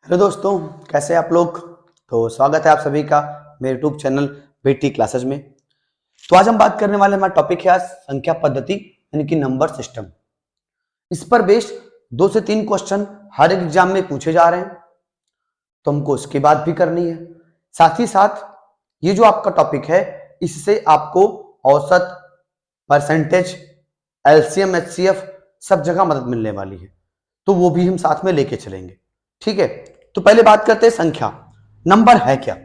Hello दोस्तों, कैसे हैं आप लोग। तो स्वागत है आप सभी का मेरे यूट्यूब चैनल बीटी क्लासेस में। तो आज हम बात करने वाले हमारा टॉपिक है आज संख्या पद्धति यानी कि नंबर सिस्टम। इस पर बेस्ड 2 से 3 क्वेश्चन हर एक एग्जाम में पूछे जा रहे हैं, तो हमको इसकी बात भी करनी है। साथ ही साथ ये जो आपका टॉपिक है इससे आपको औसत, परसेंटेज, एलसीएम, एचसीएफ सब जगह मदद मिलने वाली है, तो वो भी हम साथ में लेके चलेंगे। ठीक है, तो पहले बात करते हैं संख्या। नंबर है क्या?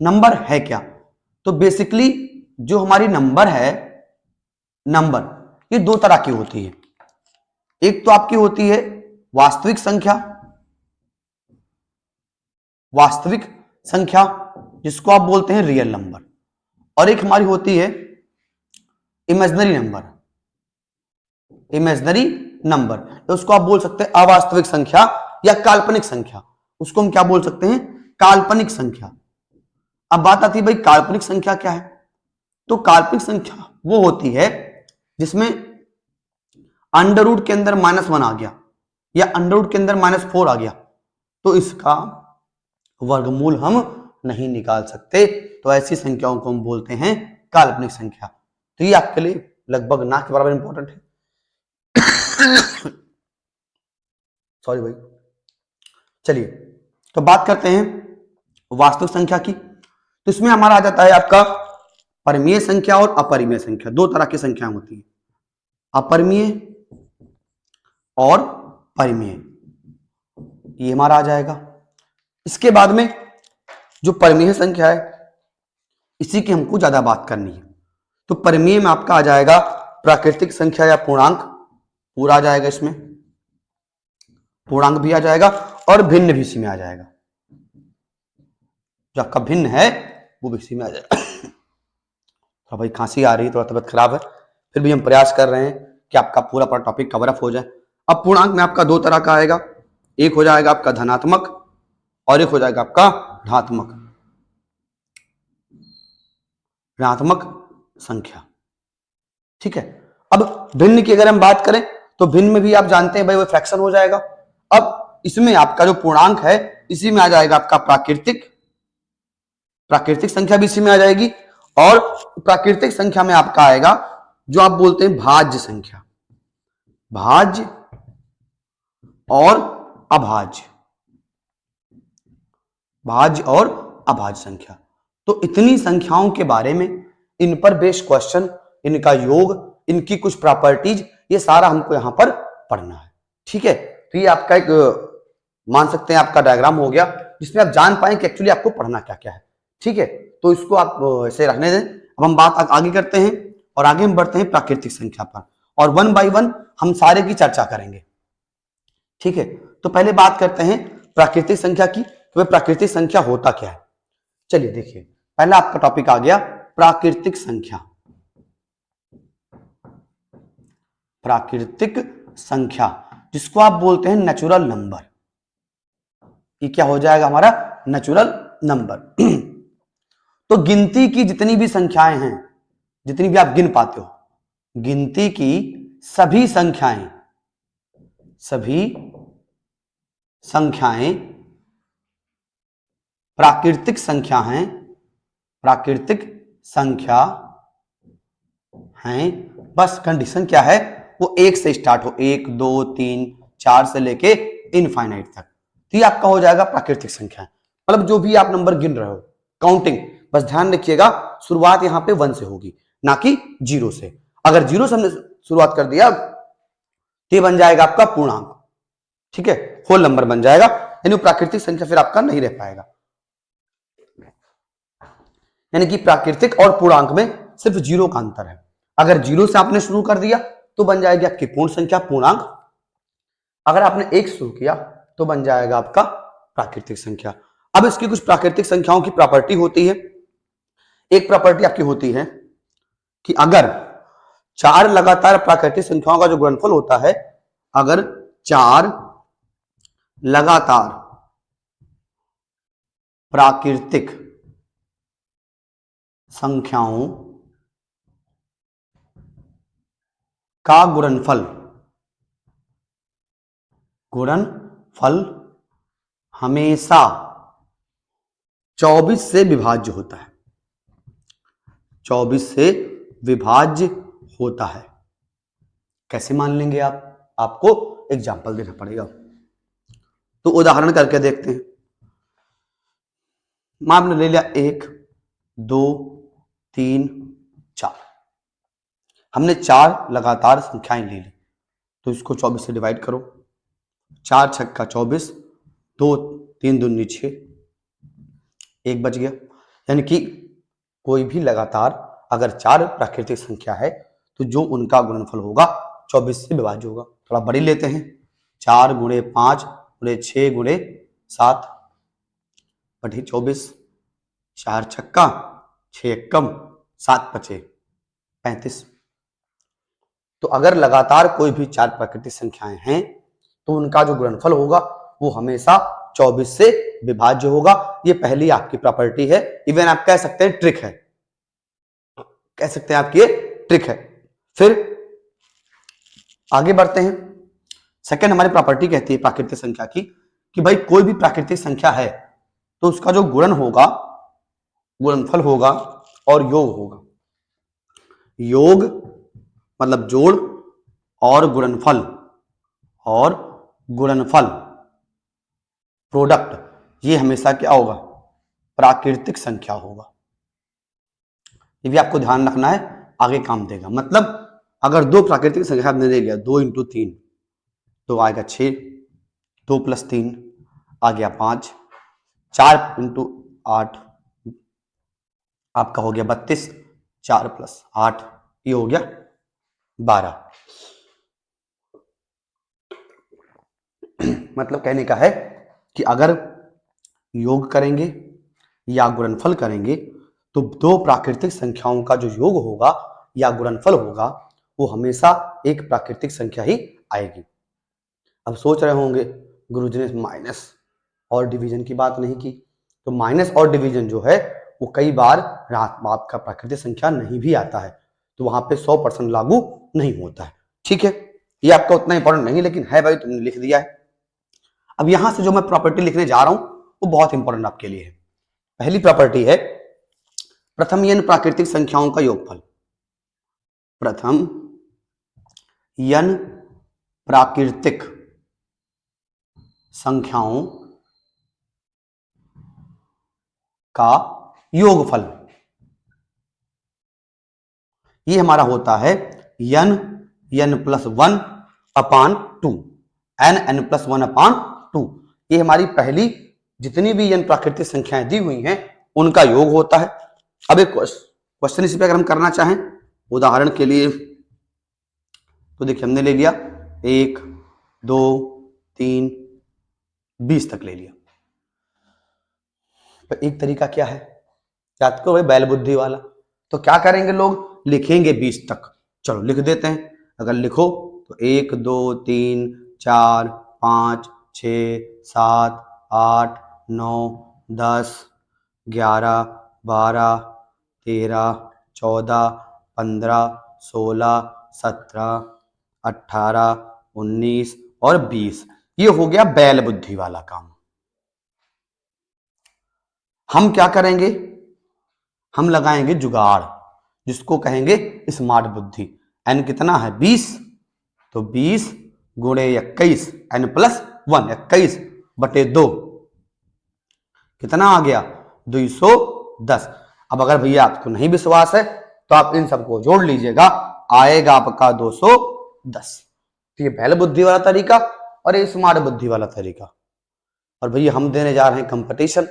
नंबर है क्या? तो बेसिकली जो हमारी नंबर है, नंबर ये 2 तरह की होती है। एक तो आपकी होती है वास्तविक संख्या, वास्तविक संख्या जिसको आप बोलते हैं रियल नंबर, और एक हमारी होती है इमेजिनरी नंबर। इमेजिनरी नंबर तो उसको आप बोल सकते हैं अवास्तविक संख्या या काल्पनिक संख्या। उसको हम क्या बोल सकते हैं? काल्पनिक संख्या। अब बात आती है भाई काल्पनिक संख्या क्या है। तो काल्पनिक संख्या वो होती है जिसमें अंडर रूट के अंदर -1 आ गया या अंडर रूट के अंदर -4 आ गया, तो इसका वर्गमूल हम नहीं निकाल सकते, तो ऐसी संख्याओं को हम बोलते हैं काल्पनिक संख्या। तो ये आपके लिए लगभग ना के बराबर इंपॉर्टेंट है। सॉरी भाई। चलिए तो बात करते हैं वास्तविक संख्या की। तो इसमें हमारा आ जाता है आपका परिमेय संख्या और अपरिमेय संख्या। 2 तरह की संख्याएं होती है, अपरिमेय और परिमेय, ये हमारा आ जाएगा। इसके बाद में जो परिमेय संख्या है इसी की हमको ज्यादा बात करनी है। तो परिमेय में आपका आ जाएगा प्राकृतिक संख्या या पूर्णांक, पूरा आ जाएगा, इसमें पूर्णांक भी आ जाएगा और भिन्न भी इसी में आ जाएगा। जो आपका भिन्न है वो भी इसी में आ जाएगा। तो भाई खांसी आ रही है, थोड़ा तबियत खराब है, फिर भी हम प्रयास कर रहे हैं कि आपका पूरा टॉपिक कवर अप हो जाए। अब पूर्णांक में आपका 2 तरह का आएगा, एक हो जाएगा आपका धनात्मक और एक हो जाएगा आपका ऋणात्मक संख्या। ठीक है, अब भिन्न की अगर हम बात करें तो भिन्न में भी आप जानते हैं भाई वो फ्रैक्शन हो जाएगा। अब इसमें आपका जो पूर्णांक है इसी में आ जाएगा आपका प्राकृतिक संख्या भी इसी में आ जाएगी, और प्राकृतिक संख्या में आपका आएगा जो आप बोलते हैं भाज्य संख्या, भाज्य और अभाज्य, भाज्य और अभाज्य संख्या। तो इतनी संख्याओं के बारे में, इन पर बेस्ड क्वेश्चन, इनका योग, इनकी कुछ प्रॉपर्टीज, ये सारा हमको यहां पर पढ़ना है। ठीक है, तो ये आपका एक मान सकते हैं आपका डायग्राम हो गया जिसमें आप जान पाए कि एक्चुअली आपको पढ़ना क्या क्या है। ठीक है, तो इसको आप ऐसे रखने दें। अब हम बात आगे करते हैं और आगे हम बढ़ते हैं प्राकृतिक संख्या पर, और 1 बाय 1 हम सारे की चर्चा करेंगे। ठीक है, तो पहले बात करते हैं प्राकृतिक संख्या की। तो प्राकृतिक संख्या होता क्या है? चलिए देखिए, पहला आपका टॉपिक आ गया प्राकृतिक संख्या। प्राकृतिक संख्या जिसको आप बोलते हैं नेचुरल नंबर, ये क्या हो जाएगा हमारा? Natural number. तो गिनती की जितनी भी संख्याएं हैं, जितनी भी आप गिन पाते हो, गिनती की सभी संख्याएं प्राकृतिक संख्या हैं, प्राकृतिक संख्या हैं। बस कंडीशन क्या है? वो 1 से स्टार्ट हो, 1 2 3 4 से लेके इनफाइनाइट तक, तो ये आपका हो जाएगा प्राकृतिक संख्या। मतलब जो भी आप नंबर गिन रहे हो, काउंटिंग, बस ध्यान रखिएगा शुरुआत यहां पे 1 से होगी, ना कि 0 से। अगर 0 से हमने शुरुआत कर दिया तो ये बन जाएगा आपका पूर्णांक। ठीक है, होल नंबर बन जाएगा, यानी प्राकृतिक संख्या फिर आपका नहीं रह पाएगा। यानी कि प्राकृतिक और पूर्णांक में सिर्फ 0 का अंतर है। अगर 0 से आपने शुरू कर दिया तो बन जाएगी आपकी पूर्ण संख्या, पूर्णांक। अगर आपने 1 शुरू किया तो बन जाएगा आपका प्राकृतिक संख्या। अब इसकी कुछ प्राकृतिक संख्याओं की प्रॉपर्टी होती है। एक प्रॉपर्टी आपकी होती है कि अगर 4 लगातार प्राकृतिक संख्याओं का जो गुणनफल होता है, अगर 4 लगातार प्राकृतिक संख्याओं का गुणनफल हमेशा 24 से विभाज्य होता है, 24 से विभाज्य होता है। कैसे मान लेंगे आप? आपको एग्जाम्पल देना पड़ेगा। तो उदाहरण करके देखते हैं। मान आपने ले लिया 1 2 3 4, हमने 4 लगातार संख्याएं ले ली, तो इसको 24 से डिवाइड करो। 4 छक्का 24, 2 3 दूनी 6, 1 बच गया। यानी कि कोई भी लगातार अगर 4 प्राकृतिक संख्या है तो जो उनका गुणनफल होगा 24 से विभाज्य होगा। थोड़ा बड़ी लेते हैं, 4 गुणे 5 गुणे 6 गुणे 7 बटे 24, 4 छक्का 6 एकम 7 बचे 35। तो अगर लगातार कोई भी 4 प्राकृतिक संख्याएं हैं तो उनका जो गुणनफल होगा वो हमेशा 24 से विभाज्य होगा। ये पहली आपकी प्रॉपर्टी है, इवन आप कह सकते हैं ट्रिक है, कह सकते हैं आपकी ये ट्रिक है। फिर आगे बढ़ते हैं। सेकंड हमारी प्रॉपर्टी कहती है प्राकृतिक संख्या की कि भाई कोई भी प्राकृतिक संख्या है तो उसका जो गुणन होगा, गुणनफल होगा और योग होगा। योग मतलब जोड़ और गुणनफल, और गुणनफल प्रोडक्ट, ये हमेशा क्या होगा? प्राकृतिक संख्या होगा। ये भी आपको ध्यान रखना है, आगे काम देगा। मतलब अगर 2 प्राकृतिक संख्या आपने ले लिया, 2 × 3 तो आएगा 6, 2 + 3 आ गया 5, 4 × 8 आपका हो गया 32, 4 + 8 ये हो गया 12। मतलब कहने का है कि अगर योग करेंगे या गुणनफल करेंगे तो 2 प्राकृतिक संख्याओं का जो योग होगा या गुणनफल होगा वो हमेशा एक प्राकृतिक संख्या ही आएगी। अब सोच रहे होंगे गुरुजी ने माइनस और डिवीजन की बात नहीं की, तो माइनस और डिवीजन जो है वो कई बार आपका प्राकृतिक संख्या नहीं भी आता है, तो वहां पे 100% लागू नहीं होता है। ठीक है, ये आपका उतना इंपॉर्टेंट नहीं, लेकिन है भाई, तुमने लिख दिया है। अब यहां से जो मैं प्रॉपर्टी लिखने जा रहा हूं वो बहुत इंपॉर्टेंट आपके लिए है। पहली प्रॉपर्टी है प्रथम n प्राकृतिक संख्याओं का योगफल। प्रथम n प्राकृतिक संख्याओं का योगफल, ये हमारा होता है n n+1 अपान 2, n+1/2। ये हमारी पहली जितनी भी n प्राकृतिक संख्याएं दी हुई हैं उनका योग होता है। अब एक क्वेश्चन इस पे अगर हम करना चाहें उदाहरण के लिए, तो देखिए हमने ले लिया 1 2 3 20 तक ले लिया। तो एक तरीका क्या है, याद करो भाई, बैल बुद्धि वाला। तो क्या करेंगे लोग, लिखेंगे 20 तक। चलो लिख देते हैं। अगर लिखो तो 1 2 3 4 5 6 7 8 9 10 11 12 13 14 15 16 17 18 19 और 20। ये हो गया बैल बुद्धि वाला काम। हम क्या करेंगे, हम लगाएंगे जुगाड़, जिसको कहेंगे स्मार्ट बुद्धि। n कितना है 20, तो 20 गुणे 21 n+1, 21 बटे 2 कितना आ गया 210। अब अगर भैया आपको नहीं विश्वास है तो आप इन सबको जोड़ लीजिएगा, आएगा आपका 210। तो ये बैल बुद्धि वाला तरीका और ये स्मार्ट बुद्धि वाला तरीका। और भैया हम देने जा रहे हैं कंपटीशन,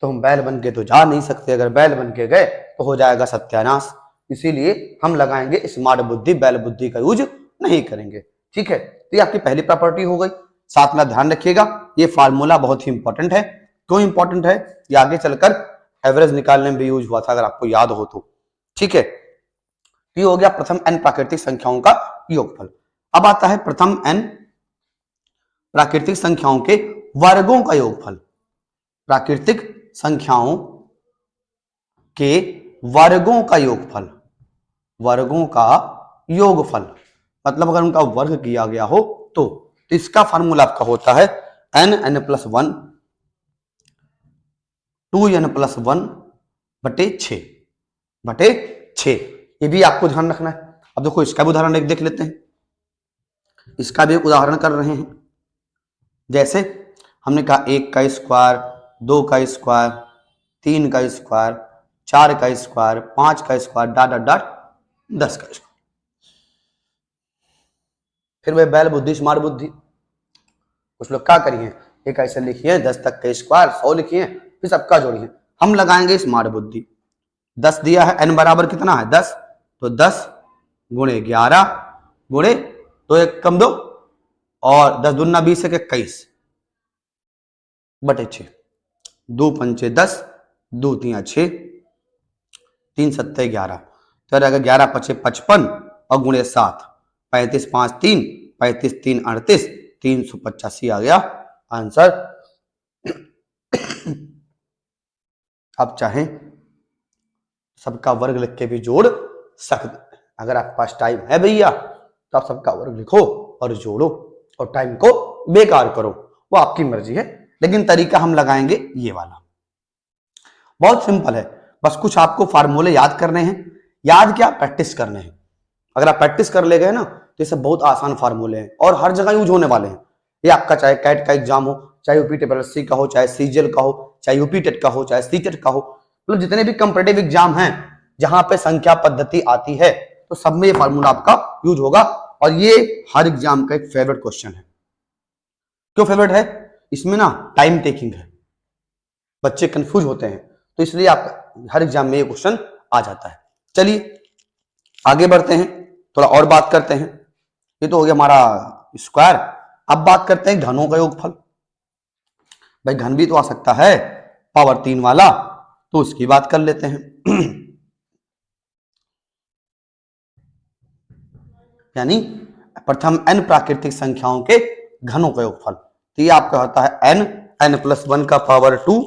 तो हम बैल बन के तो जा नहीं सकते। अगर बैल बन के गए तो हो जाएगा सत्यानाश, इसीलिए हम लगाएंगे स्मार्ट बुद्धि, बैल बुद्धि का यूज नहीं करेंगे। ठीक है, तो ये आपकी पहली प्रॉपर्टी हो गई। साथ में ध्यान रखिएगा ये फार्मूला बहुत ही इंपॉर्टेंट है। क्यों इंपॉर्टेंट है, ये आगे चलकर एवरेज निकालने में भी यूज हुआ था, अगर आपको याद हो तो। ठीक है, ये हो गया प्रथम n प्राकृतिक संख्याओं का योगफल। अब आता है प्रथम n प्राकृतिक संख्याओं के वर्गों का योगफल। प्राकृतिक संख्याओं के वर्गों का योगफल, वर्गों का योगफल मतलब अगर उनका वर्ग किया गया हो तो इसका फार्मूला आपका होता है n n+1 2n+1 बटे 6 बटे 6। ये भी आपको ध्यान रखना है। अब देखो इसका भी उदाहरण एक देख लेते हैं। इसका भी एक उदाहरण कर रहे हैं। जैसे हमने कहा 1 का स्क्वायर, 2 का स्क्वायर, 3 का स्क्वायर, 4 का स्क्वायर, 5 का स्क्वायर, डॉट डॉट डॉट 10 का स्क्वायर। फिर वह बैल बुद्धि स्मार्ट बुद्धि। कुछ लोग क्या करिए, एक ऐसे लिखिए 10 तक का स्क्वायर, 100 लिखिए, फिर सबका जोड़िए। हम लगाएंगे स्मार्ट बुद्धि। 10 दिया है, n बराबर कितना है 10, तो 10 गुणे 11 गुणे 2 1 कम 2 और 10 दूना 20 1 21 बटे 6। 2 पंचे 10, 2 3 6, 3 7 11, तो 11 पचे 55 और गुणे 7, 35 5 3, 35 3 38, 385 आ गया आंसर। आप चाहें सबका वर्ग लिख के भी जोड़ सकते हैं। अगर आपके पास टाइम है भैया तो आप सबका वर्ग लिखो और जोड़ो और टाइम को बेकार करो, वो आपकी मर्जी है, लेकिन तरीका हम लगाएंगे ये वाला। बहुत सिंपल है, बस कुछ आपको फार्मूले याद करने हैं। याद क्या, प्रैक्टिस करने हैं। अगर आप प्रैक्टिस कर ले गए ना तो ये सब बहुत आसान फार्मूले हैं और हर जगह यूज होने वाले हैं। ये आपका चाहे कैट का एग्जाम हो, चाहे यूपी का हो, चाहे सीजीएल का हो, चाहे यूपी टेट का हो, चाहे सीटेट का हो, मतलब जितने भी कंपीटिटिव एग्जाम हैं जहां पे संख्या पद्धति आती है तो सब में ये फार्मूला आपका यूज होगा। और ये हर एग्जाम का एक फेवरेट क्वेश्चन है। क्यों फेवरेट है, इसमें ना टाइम टेकिंग है, बच्चे कंफ्यूज होते हैं, तो इसलिए आपका हर एग्जाम में ये क्वेश्चन आ जाता है। चलिए आगे बढ़ते हैं, थोड़ा और बात करते हैं। ये तो हो गया हमारा स्क्वायर। अब बात करते हैं घनों का योगफल। भाई घन भी तो आ सकता है पावर 3 वाला, तो उसकी बात कर लेते हैं। यानी प्रथम n प्राकृतिक संख्याओं के घनों का योगफल, तो ये आपका होता है n+1 का पावर 2,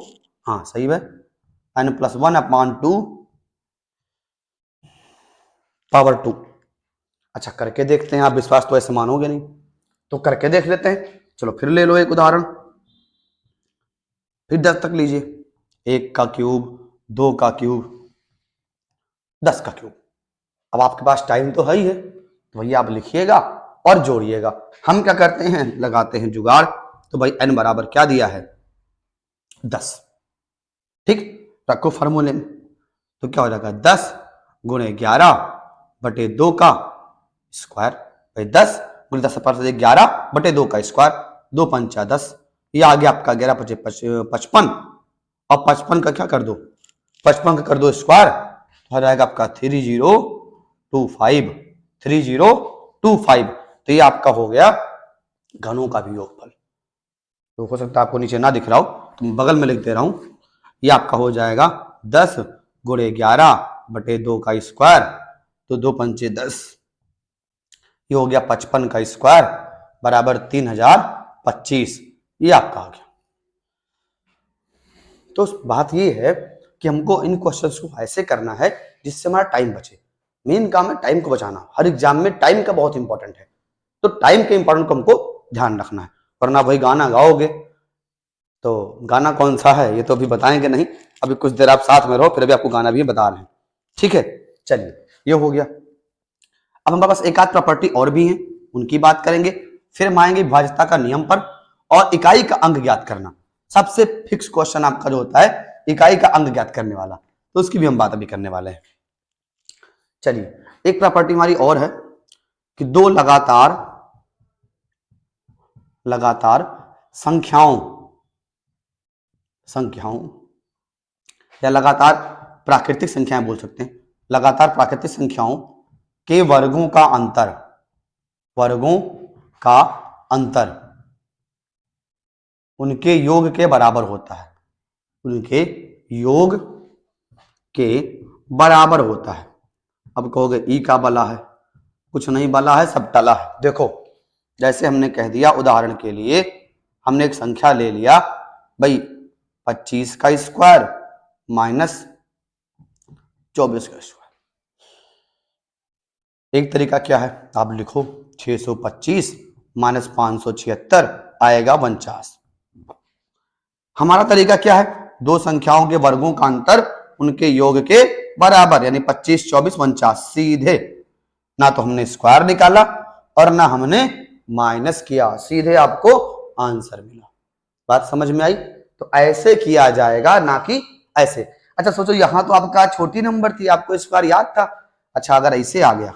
हाँ सही है, n+1/2 पावर 2। अच्छा करके देखते हैं, आप विश्वास तो ऐसे मानोगे नहीं तो करके देख लेते हैं। चलो फिर ले लो एक उदाहरण, फिर 10 तक लीजिए। 1 का क्यूब, 2 का क्यूब, 10 का क्यूब। अब आपके पास टाइम तो है ही है, तो भैया आप लिखिएगा और जोड़िएगा। हम क्या करते हैं, लगाते हैं जुगाड़। तो भाई n बराबर क्या दिया है 10, ठीक, रखो फॉर्मूले में, तो क्या हो जाएगा 10 गुणे 11 बटे 2 का स्क्वायर। भाई 10 गुणे 10 पर 11 बटे 2 का स्क्वायर, 2 पंचा 10, ये आ गया आपका 11 पचे 55 और 55 का क्या कर दो, 55 का कर दो स्क्वायर, हो जाएगा आपका 3025 3025। तो ये आपका हो गया घनों का भी योगफल। तो हो सकता है आपको नीचे ना दिख रहा हो तो मैं बगल में लिख दे रहा हूं, ये आपका हो जाएगा 10 गुणे 11 बटे 2 का स्क्वायर, तो 2 पंचे 10, ये हो गया 55 का स्क्वायर बराबर 3025। ये आपका आ गया। तो बात ये है कि हमको इन क्वेश्चंस को ऐसे करना है जिससे हमारा टाइम बचे। मेन काम है टाइम को बचाना। हर एग्जाम में टाइम का बहुत इंपॉर्टेंट है, तो टाइम के इंपॉर्टेंट को हमको ध्यान रखना है। वरना भाई गाना गाओगे तो गाना कौन सा है ये तो अभी बताएंगे नहीं, अभी कुछ देर आप साथ में रहो, फिर अभी आपको गाना भी बता रहे हैं, ठीक है। चलिए ये हो गया। अब हमारे पास एक आध प्रॉपर्टी और भी है, उनकी बात करेंगे। फिर हम आएंगे विभाज्यता का नियम पर और इकाई का अंग ज्ञात करना। सबसे फिक्स क्वेश्चन आपका जो होता है इकाई का अंग ज्ञात करने वाला, तो उसकी भी हम बात अभी करने वाले हैं। चलिए एक प्रॉपर्टी हमारी और है कि दो लगातार संख्याओं या लगातार प्राकृतिक संख्याएं बोल सकते हैं, लगातार प्राकृतिक संख्याओं के वर्गों का अंतर उनके योग के बराबर होता है, उनके योग के बराबर होता है। अब कहोगे ई का बला है, कुछ नहीं बला है, सब टला है। देखो जैसे हमने कह दिया, उदाहरण के लिए हमने एक संख्या ले लिया भाई 25 का स्क्वायर माइनस 24 का स्क्वायर। एक तरीका क्या है, आप लिखो 625 माइनस 576 आएगा 49। हमारा तरीका क्या है, दो संख्याओं के वर्गों का अंतर उनके योग के बराबर, यानी 25, 24, 49। सीधे ना तो हमने स्क्वायर निकाला और ना हमने माइनस किया, सीधे आपको आंसर मिला। बात समझ में आई? तो ऐसे किया जाएगा, ना कि ऐसे। अच्छा सोचो, यहां तो आपका छोटी नंबर थी, आपको स्क्वायर याद था। अच्छा अगर ऐसे आ गया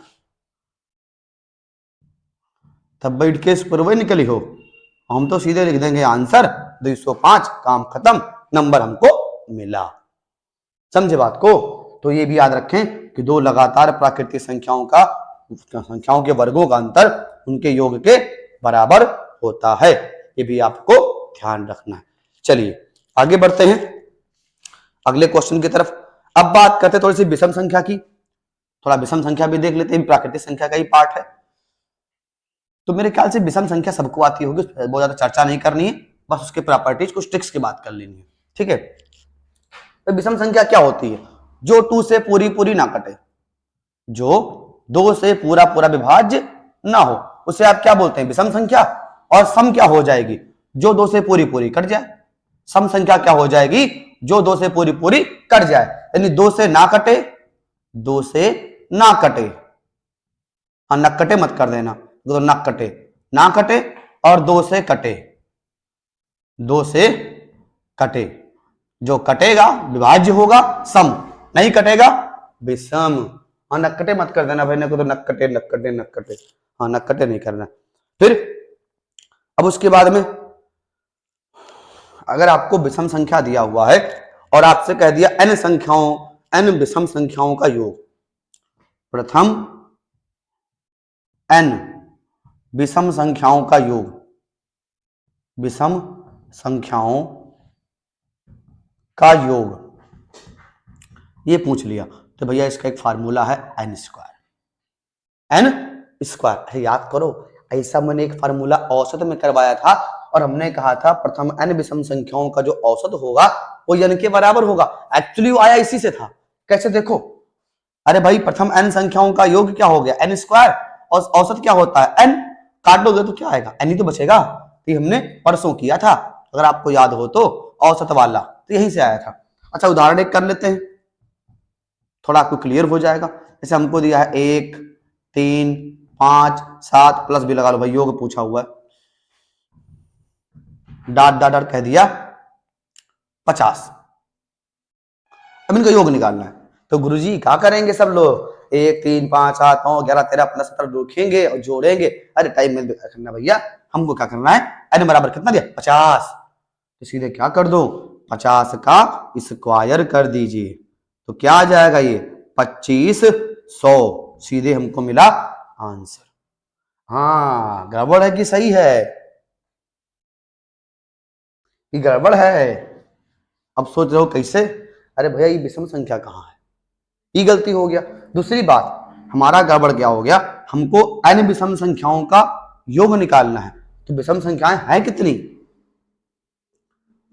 तब बैठ के स्क्वायर वही निकली हो, हम तो सीधे लिख देंगे आंसर 205, काम खत्म, नंबर हमको मिला। समझे बात को? तो ये भी याद रखें कि दो लगातार प्राकृतिक संख्याओं के वर्गों का अंतर उनके योग के बराबर होता है, ये भी आपको ध्यान रखना है। चलिए आगे बढ़ते हैं अगले क्वेश्चन की तरफ। अब बात करते हैं थोड़ी सी विषम संख्या की, थोड़ा विषम संख्या भी देख लेते हैं, प्राकृतिक संख्या का ही पार्ट है। तो मेरे ख्याल से विषम संख्या सबको आती होगी, बहुत ज्यादा चर्चा नहीं करनी है, बस उसके प्रॉपर्टीज कुछ ट्रिक्स की बात कर लेनी है, ठीक है। तो विषम संख्या क्या होती है? जो 2 से पूरी पूरी ना कटे, जो 2 से पूरा पूरा विभाज्य ना हो, उसे आप क्या बोलते हैं? विषम संख्या। और सम क्या हो जाएगी? जो 2 से पूरी पूरी कट जाए। सम संख्या क्या हो जाएगी? जो 2 से पूरी पूरी कट जाए, यानी 2 से ना कटे, 2 से ना कटे, हाँ न कटे मत कर देना, तो ना कटे, ना कटे, और 2 से कटे, 2 से कटे, जो कटेगा विभाज्य होगा सम, नहीं कटेगा विषम। हाँ नक्कटे मत कर देना भाई, ने को तो नक्कटे नक्कटे नक्कटे, हाँ नक्कटे नहीं करना। फिर अब उसके बाद में अगर आपको विषम संख्या दिया हुआ है और आपसे कह दिया n संख्याओं, n विषम संख्याओं का योग, प्रथम n विषम संख्याओं का योग, विषम संख्याओं का योग ये पूछ लिया, तो भैया इसका एक फार्मूला है n स्क्वायर। n स्क्वायर याद करो, ऐसा मैंने एक फार्मूला औसत में करवाया था और हमने कहा था प्रथम n विषम संख्याओं का जो औसत होगा वो n के बराबर होगा। एक्चुअली वो आया इसी से था। कैसे? देखो, अरे भाई प्रथम n संख्याओं का योग क्या हो गया? n स्क्वायर, और औसत क्या होता है? n। काट दोगे तो क्या आएगा? n ही तो बचेगा। तो ये हमने परसों किया था, अगर आपको याद हो तो, औसत वाला, तो यहीं से आया था। अच्छा उदाहरण एक कर लेते हैं, थोड़ा आपको क्लियर हो जाएगा। जैसे हमको दिया है 1, 3, 5, 7 प्लस भी लगा लो भाई, योग पूछा हुआ है, डाट डाट डाट कह दिया 50। अब इनका योग निकालना है, तो गुरुजी क्या करेंगे सब लोग? 1, 3, 5, 7, 9, 11, 13, 15, 17 लिखेंगे और जोड़ेंगे। अरे टाइम में करना भैया, हमको क्या करना है? n बराबर कितना दिया? 50। तो सीधे क्या कर दो? 50 का स्क्वायर कर दीजिए, तो क्या आ जाएगा? ये 2500। सीधे हमको मिला आंसर। हाँ गड़बड़ है कि सही है? ये गड़बड़ है। अब सोच रहे हो कैसे? अरे भैया ये विषम संख्या कहाँ है, ये गलती हो गया। दूसरी बात, हमारा गड़बड़ क्या हो गया? हमको n विषम संख्याओं का योग निकालना है, तो विषम संख्याएं हैं कितनी?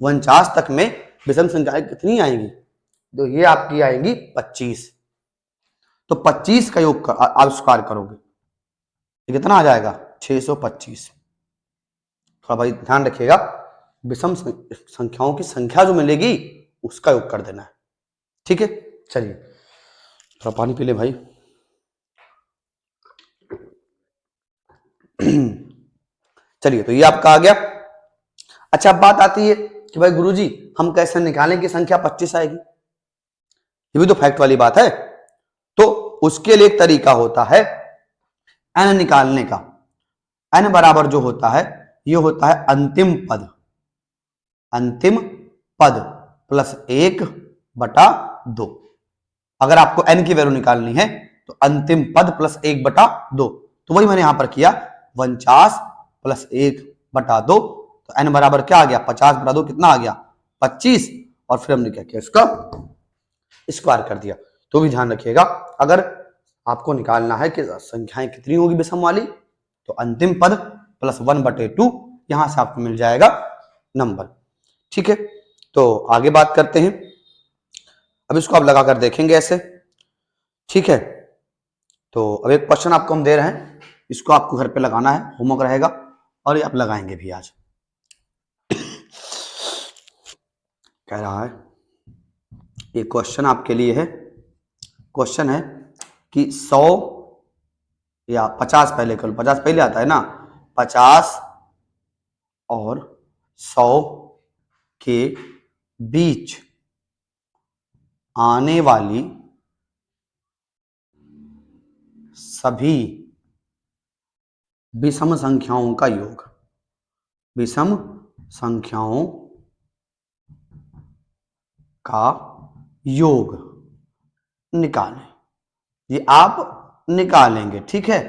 49 तक में विषम संख्याएं कितनी आएंगी? तो ये आपकी आएंगी 25। तो 25 का योग आप स्क्वायर करोगे तो कितना आ जाएगा? 625। थोड़ा भाई ध्यान रखिएगा, विषम संख्याओं की संख्या जो मिलेगी उसका योग कर देना है, ठीक है। चलिए थोड़ा पानी पी ले भाई। चलिए तो ये आपका आ गया। अच्छा अब बात आती है कि भाई गुरुजी हम कैसे निकालें कि संख्या 25 आएगी? ये भी तो फैक्ट वाली बात है। तो उसके लिए एक तरीका होता है n निकालने का। n बराबर जो होता है ये होता है अंतिम पद, अंतिम पद प्लस 1/2। अगर आपको n की वैल्यू निकालनी है तो अंतिम पद प्लस 1/2, तो वही मैंने यहां पर किया, 49 प्लस 1/2। तो n बराबर क्या आ गया? 50/2 कितना आ गया? 25। और फिर हमने क्या किया? इसका स्क्वायर कर दिया। तो भी ध्यान रखिएगा, अगर आपको निकालना है कि संख्याएं कितनी होगी विषम वाली, तो अंतिम पद प्लस 1/2, यहां से आपको मिल जाएगा नंबर, ठीक है। तो आगे बात करते हैं। अब इसको आप लगाकर देखेंगे ऐसे, ठीक है। तो अब एक क्वेश्चन आपको हम दे रहे हैं, इसको आपको घर पे लगाना है, होमवर्क रहेगा, और ये आप लगाएंगे भी आज। कह रहा है, ये क्वेश्चन आपके लिए है। क्वेश्चन है कि 100 या 50, पहले करो, 50 पहले आता है ना, 50 और 100 के बीच आने वाली सभी विषम संख्याओं का योग, विषम संख्याओं का योग निकालें। ये आप निकालेंगे, ठीक है।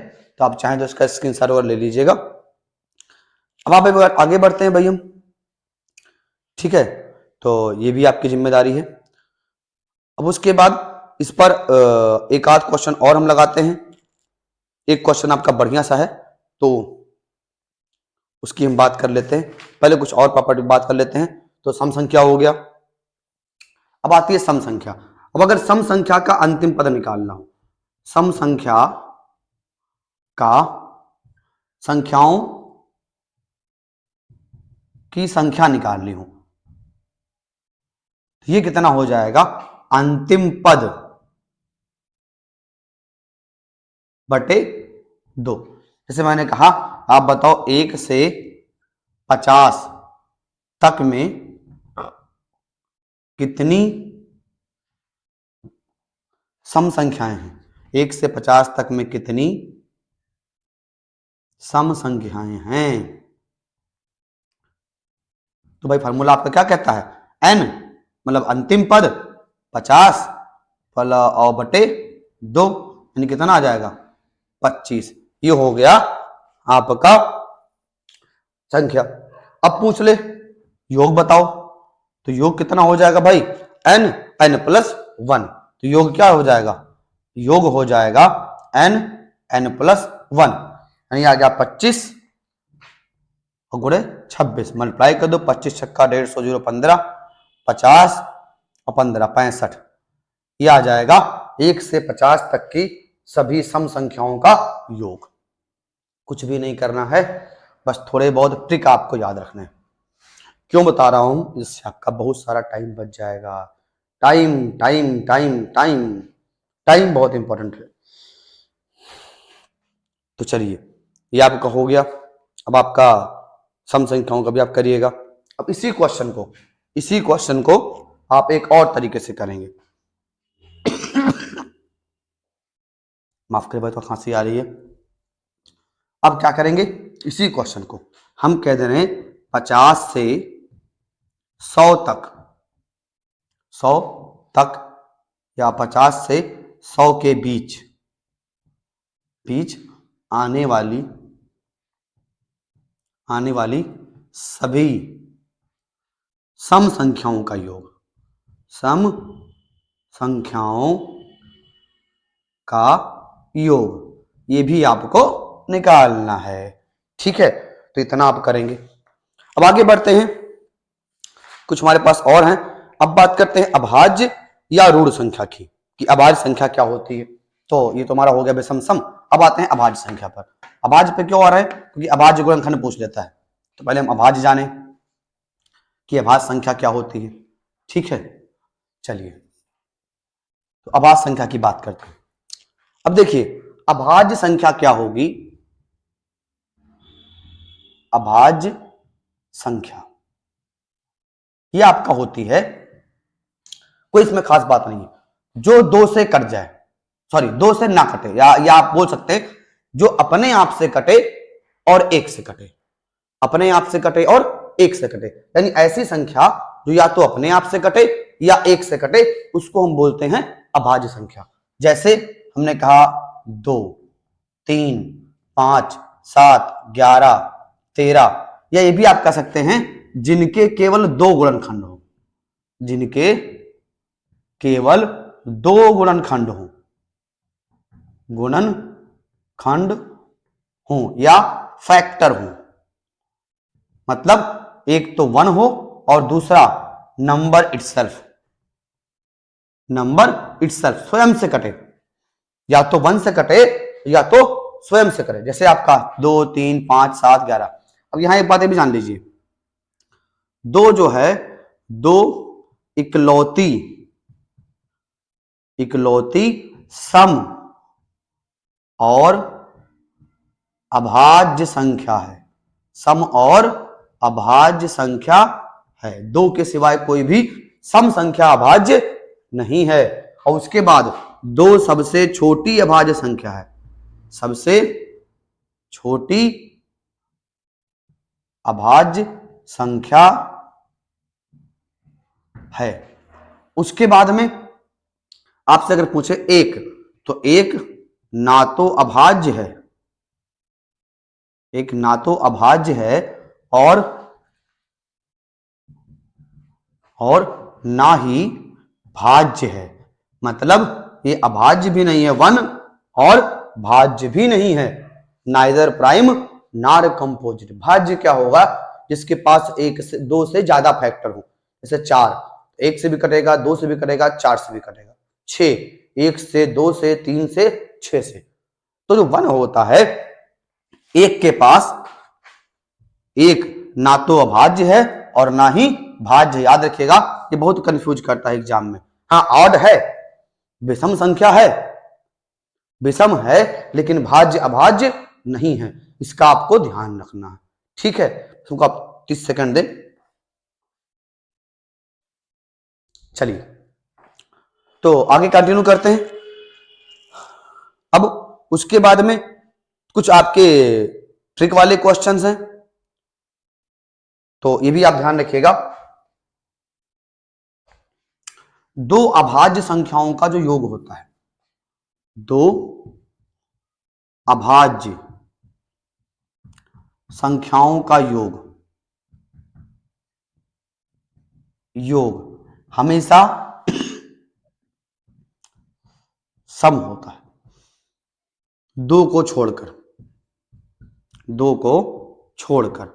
तो आप चाहें तो इसका स्क्रीनशॉट और ले लीजिएगा। अब आप आगे बढ़ते हैं भाई हम, ठीक है। तो ये भी आपकी जिम्मेदारी है। अब उसके बाद इस पर एक आध क्वेश्चन और हम लगाते हैं। एक क्वेश्चन आपका बढ़िया सा है, तो उसकी हम बात कर लेते हैं। पहले कुछ और प्रॉपर्टी बात कर लेते हैं। तो सम संख्या हो गया। अब आती है सम संख्या। अब अगर सम संख्या का अंतिम पद निकालना हो, सम संख्या का संख्याओं की संख्या निकालनी हो, ये कितना हो जाएगा? अंतिम पद बटे 2। जैसे मैंने कहा, आप बताओ 1 से 50 तक में कितनी सम संख्याएं हैं? 1 से 50 तक में कितनी सम संख्याएं हैं? तो भाई फार्मूला आपका क्या कहता है? n मतलब अंतिम पद 50 और बटे 2, यानी कितना आ जाएगा? 25। ये हो गया आपका संख्या। अब पूछ ले योग बताओ, तो योग कितना हो जाएगा भाई? n plus 1। तो योग क्या हो जाएगा? योग हो जाएगा n प्लस 1, यानी आ गया 25 और गुणे 26। मल्टीप्लाई कर दो, 25 छक्का 150, 0 15, 50 और 15 65। ये आ जाएगा 1 से 50 तक की सभी सम संख्याओं का योग। कुछ भी नहीं करना है, बस थोड़े बहुत ट्रिक आपको याद रखने हैं। क्यों बता रहा हूं? इससे आपका बहुत सारा टाइम बच जाएगा। Time time time time time बहुत इंपॉर्टेंट है। तो चलिए, ये आपका हो गया। अब आपका सम संख्याओं का भी आप करिएगा। अब इसी क्वेश्चन को आप एक और तरीके से करेंगे। माफ करें भाई, तो खांसी आ रही है। अब क्या करेंगे? इसी क्वेश्चन को हम कह दे रहे हैं 50 से 100 तक या 50 से 100 के बीच आने वाली सभी सम संख्याओं का योग, सम संख्याओं का योग, ये भी आपको निकालना है, ठीक है। तो इतना आप करेंगे। अब आगे बढ़ते हैं, कुछ हमारे पास और हैं। अब बात करते हैं अभाज्य या ऋण संख्या की, कि अभाज्य संख्या क्या होती है। तो ये तो हमारा हो गया विषम सम। अब आते हैं अभाज्य संख्या पर। अभाज्य पे क्यों आ रहा है? क्योंकि अभाज्य गुणनखंड पूछ लेता है। तो पहले हम अभाज्य जाने कि अभाज्य संख्या क्या होती है, ठीक है। चलिए, तो अभाज्य संख्या की बात करते हैं। अब देखिए, अभाज्य संख्या क्या होगी? अभाज्य संख्या ये आपका होती है, कोई इसमें खास बात नहीं है, जो 2 से कट जाए, सॉरी 2 से ना कटे, या आप बोल सकते हैं जो अपने आप से कटे और 1 से कटे, अपने आप से कटे और 1 से कटे। यानी ऐसी संख्या जो या तो अपने आप से कटे या 1 से कटे, उसको हम बोलते हैं अभाज्य संख्या। जैसे हमने कहा 2, 3, 5, 7, 11, 13, या ये भी आप कह सकते हैं जिनके केवल 2 गुणनखंड हो, जिनके केवल 2 गुणनखंड हो, गुणनखंड हो या फैक्टर हो। मतलब एक तो 1 हो और दूसरा नंबर इटसेल्फ, स्वयं से कटे, या तो 1 से कटे या तो स्वयं से करे। जैसे आपका 2, 3, 5, 7, 11। अब यहां एक बात भी जान लीजिए, 2 जो है 2 इकलौती इकलौती सम और अभाज्य संख्या है। सम और अभाज्य संख्या है। दो के सिवाय कोई भी सम संख्या अभाज्य नहीं है। और उसके बाद दो सबसे छोटी अभाज्य संख्या है। सबसे छोटी अभाज्य संख्या है। उसके बाद में आपसे अगर पूछे एक, तो एक ना तो अभाज्य है, एक ना तो अभाज्य है और ना ही भाज्य है। मतलब ये अभाज्य भी नहीं है वन और भाज्य भी नहीं है। Neither prime nor composite. भाज्य क्या होगा? जिसके पास एक से दो से ज्यादा फैक्टर हो। जैसे 4, एक से भी कटेगा, दो से भी कटेगा, 4 से भी कटेगा। 6, एक से, दो से, 3 से, 6 से। तो जो वन होता है, एक के पास एक ना तो अभाज्य है और ना ही भाज्य। याद रखिएगा, ये बहुत कंफ्यूज करता है एग्जाम में। हाँ, ऑड है, विषम संख्या है, विषम है, लेकिन भाज्य अभाज्य नहीं है। इसका आपको ध्यान रखना है। ठीक है, तुमको आप 30 सेकंड दे। चलिए, तो आगे कंटिन्यू करते हैं। अब उसके बाद में कुछ आपके ट्रिक वाले क्वेश्चंस हैं, तो ये भी आप ध्यान रखिएगा। दो अभाज्य संख्याओं का जो योग होता है, दो अभाज्य संख्याओं का योग हमेशा सम होता है। दो को छोड़कर,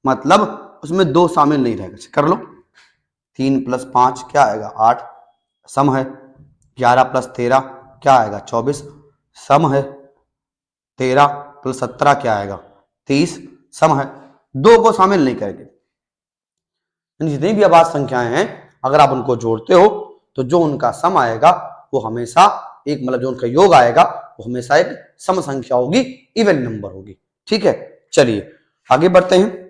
मतलब उसमें दो शामिल नहीं रहेगा। कर लो, 3 + 5 क्या आएगा? 8 सम है। 11 + 13 क्या आएगा? 24 सम है। 13 + 17 क्या आएगा? 30 सम है। दो को शामिल नहीं करेंगे। जितनी भी अभाज्य संख्याएं हैं, अगर आप उनको जोड़ते हो तो जो उनका सम आएगा वो हमेशा एक, मतलब जो उनका योग आएगा वो हमेशा एक सम संख्या होगी, इवन नंबर होगी। ठीक है, चलिए आगे बढ़ते हैं।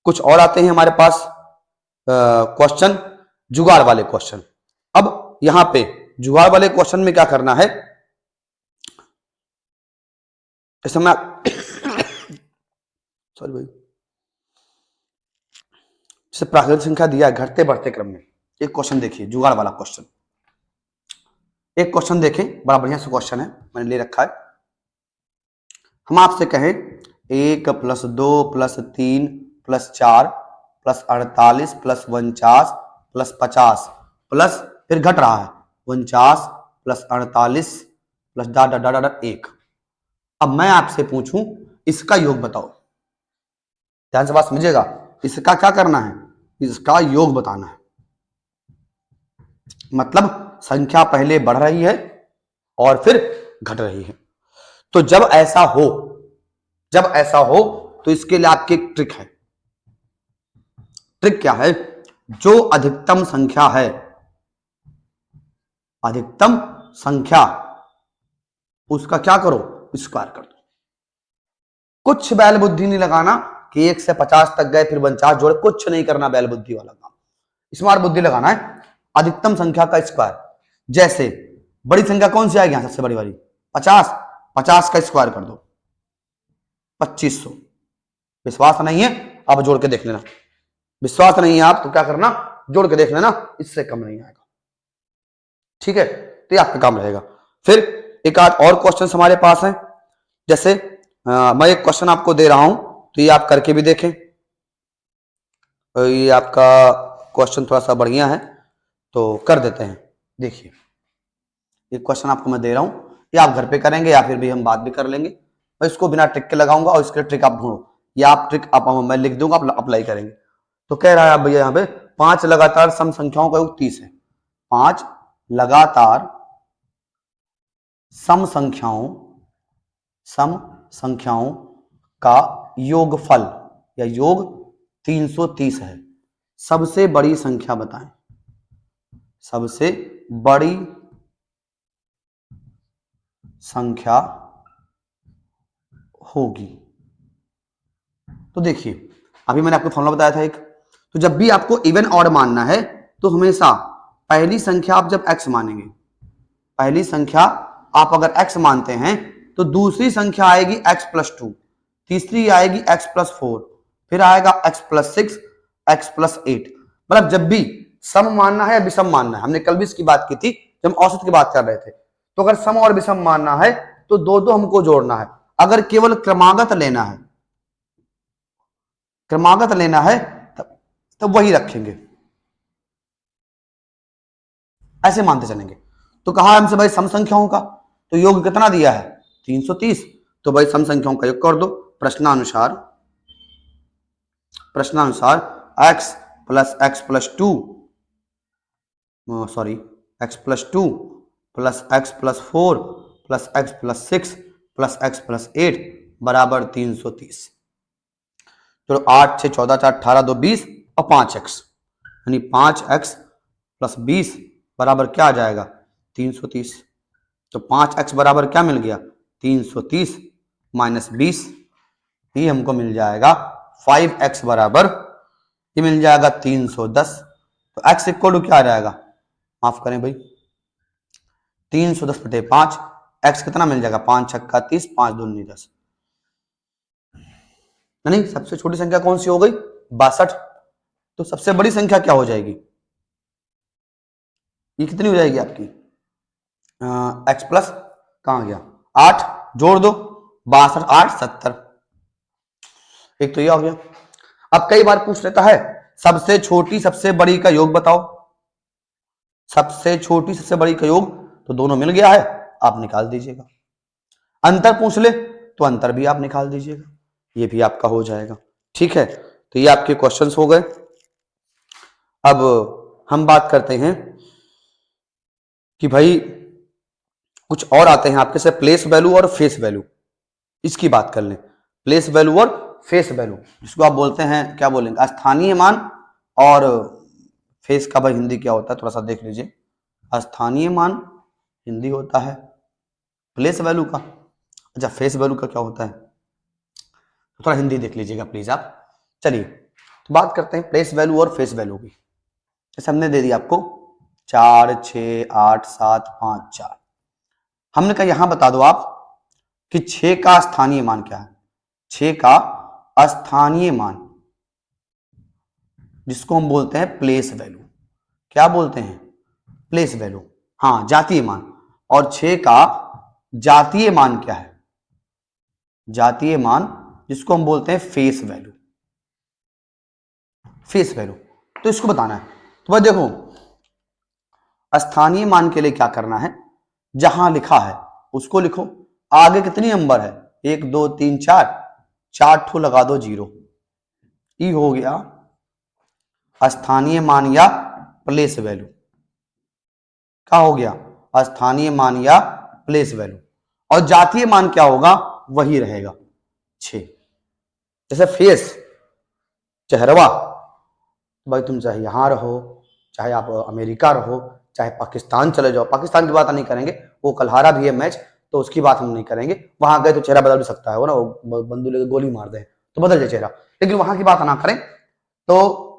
कुछ और आते हैं हमारे पास क्वेश्चन, जुगाड़ वाले क्वेश्चन। अब यहां पे जुगाड़ वाले क्वेश्चन में क्या करना है, इस समय सॉरी भाई, जैसे प्राकृतिक संख्या दिया है घटते बढ़ते क्रम में। एक क्वेश्चन देखिए, जुगाड़ वाला क्वेश्चन। एक क्वेश्चन देखें, बड़ा बढ़िया सा क्वेश्चन है, मैंने ले रखा है। हम आपसे कहें 1 + 2 + 3 + 4 + 48 + 49 + 50 प्लस, फिर घट रहा है, 49 + 48 + 1। अब मैं आपसे पूछूं इसका योग बताओ। ध्यान से बात समझिएगा, इसका क्या करना है? इसका योग बताना है। मतलब संख्या पहले बढ़ रही है और फिर घट रही है। तो जब ऐसा हो तो इसके लिए आपकी एक ट्रिक है। ट्रिक क्या है? जो अधिकतम संख्या है, अधिकतम संख्या, उसका क्या करो? स्क्वायर कर दो। कुछ बैल बुद्धि नहीं लगाना कि 1 से 50 तक गए फिर 49 जोड़े, कुछ नहीं करना बैल बुद्धि वाला काम। स्मार्ट बुद्धि लगाना है। अधिकतम संख्या का स्क्वायर, जैसे बड़ी संख्या कौन सी आएगी यहां? सबसे बड़ी वाली 50, 50 का स्क्वायर कर दो 2500। विश्वास नहीं है आप जोड़ के देख लेना। विश्वास नहीं है आप तो क्या करना? जोड़ के देख लेना, इससे कम नहीं आएगा। ठीक है, तो ये आपका काम रहेगा। फिर एक आध और क्वेश्चन हमारे पास है। जैसे मैं एक क्वेश्चन आपको दे रहा हूं, तो ये आप करके भी देखें। ये आपका क्वेश्चन थोड़ा सा बढ़िया है, तो कर देते हैं। देखिए, ये क्वेश्चन आपको मैं दे रहा हूं, ये आप घर पे करेंगे या फिर भी हम बात भी कर लेंगे। मैं इसको बिना ट्रिक के लगाऊंगा और इसके ट्रिक आप ढूंढो, या आप ट्रिक आप मैं लिख दूंगा, आप अप्लाई करेंगे। तो कह रहा है भैया यहाँ पे 5 लगातार सम संख्याओं का योग 30 है। 5 लगातार सम संख्याओं का योगफल या योग 330 है। सबसे बड़ी संख्या बताएं। सबसे बड़ी संख्या होगी। तो देखिए अभी मैंने आपको फॉर्मूला बताया था एक, तो जब भी आपको इवन ऑड मानना है तो हमेशा पहली संख्या आप जब x मानेंगे, पहली संख्या आप अगर x मानते हैं तो दूसरी संख्या आएगी x प्लस 2, तीसरी आएगी x प्लस 4, फिर आएगा x प्लस 6, x प्लस 8। मतलब जब भी सम मानना है या विषम मानना है, हमने कल भी इसकी बात की थी जब हम औसत की बात कर रहे थे, तो अगर सम और विषम मानना है तो दो दो हमको जोड़ना है। अगर केवल क्रमागत लेना है, क्रमागत लेना है तब वही रखेंगे, ऐसे मानते चलेंगे। तो कहा हमसे भाई सम संख्याओं का, तो योग कितना दिया है 330, तो भाई सम संख्याओं का योग कर दो प्रश्नानुसार x plus x plus 2 sorry x plus 2 plus x plus 4 plus x plus 6 plus x plus 8 बराबर 330। चलो 8 6 14 4 18 2 20 और 5x, यानी 5x प्लस 20 बराबर क्या आ जाएगा 330। तो 5x बराबर क्या मिल गया 330 माइनस 20, ये हमको मिल जाएगा 5x बराबर ये मिल जाएगा 310। तो x इक्वल टू क्या आ जाएगा, माफ करें भाई 310 बटे 5, x कितना मिल जाएगा 5 छक्का 30, 5 दूनी 10, नहीं सबसे छोटी संख्या कौन सी हो गई 62। तो सबसे बड़ी संख्या क्या हो जाएगी, ये कितनी हो जाएगी आपकी x प्लस कहां गया 8, जोड़ दो 62 8 70, एक तो ये हो गया। अब कई बार पूछ लेता है सबसे छोटी सबसे बड़ी का योग बताओ, सबसे छोटी सबसे बड़ी का योग, तो दोनों मिल गया है आप निकाल दीजिएगा। अंतर पूछ ले तो अंतर भी आप निकाल दीजिएगा, ये भी आपका हो जाएगा। ठीक है, तो ये आपके क्वेश्चंस हो गए। अब हम बात करते हैं कि भाई कुछ और आते हैं आपके से प्लेस वैल्यू और फेस वैल्यू, इसकी बात कर लें। प्लेस वैल्यू और फेस वैल्यू जिसको आप बोलते हैं क्या बोलेंगे स्थानीय मान, और फेस का भाई हिंदी क्या होता है थोड़ा सा देख लीजिए। स्थानीय मान हिंदी होता है प्लेस वैल्यू का, अच्छा फेस वैल्यू का क्या होता है, तो थोड़ा हिंदी देख लीजिएगा प्लीज आप। चलिए तो बात करते हैं प्लेस वैल्यू और फेस वैल्यू की। जैसे हमने दे दिया आपको 4 6 8 7 5 4, हमने कहा यहां बता दो आप कि 6 का स्थानीय मान क्या है। 6 का स्थानीय मान जिसको हम बोलते हैं प्लेस वैल्यू, क्या बोलते हैं प्लेस वैल्यू, हाँ जातीय मान। और 6 का जातीय मान क्या है, जातीय मान जिसको हम बोलते हैं फेस वैल्यू, फेस वैल्यू। तो इसको बताना है। तो भाई देखो स्थानीय मान के लिए क्या करना है, जहां लिखा है उसको लिखो, आगे कितनी नंबर है 1 2 3 4, 4 ठो लगा दो 0, ये हो गया स्थानीय मान या प्लेस वैल्यू। क्या हो गया स्थानीय मान या प्लेस वैल्यू। और जातीय मान क्या होगा वही रहेगा 6। जैसे फेस चेहरवा, भाई तुम चाहे यहां रहो, चाहे आप अमेरिका रहो, चाहे पाकिस्तान चले जाओ, पाकिस्तान की बात नहीं करेंगे, वो कल हारा भी है मैच तो उसकी बात हम नहीं करेंगे। वहां गए तो चेहरा बदल भी सकता है, वो ना वो बंदूक लेकर गोली मार दे तो बदल जाए चेहरा, लेकिन वहां की बात ना करें। तो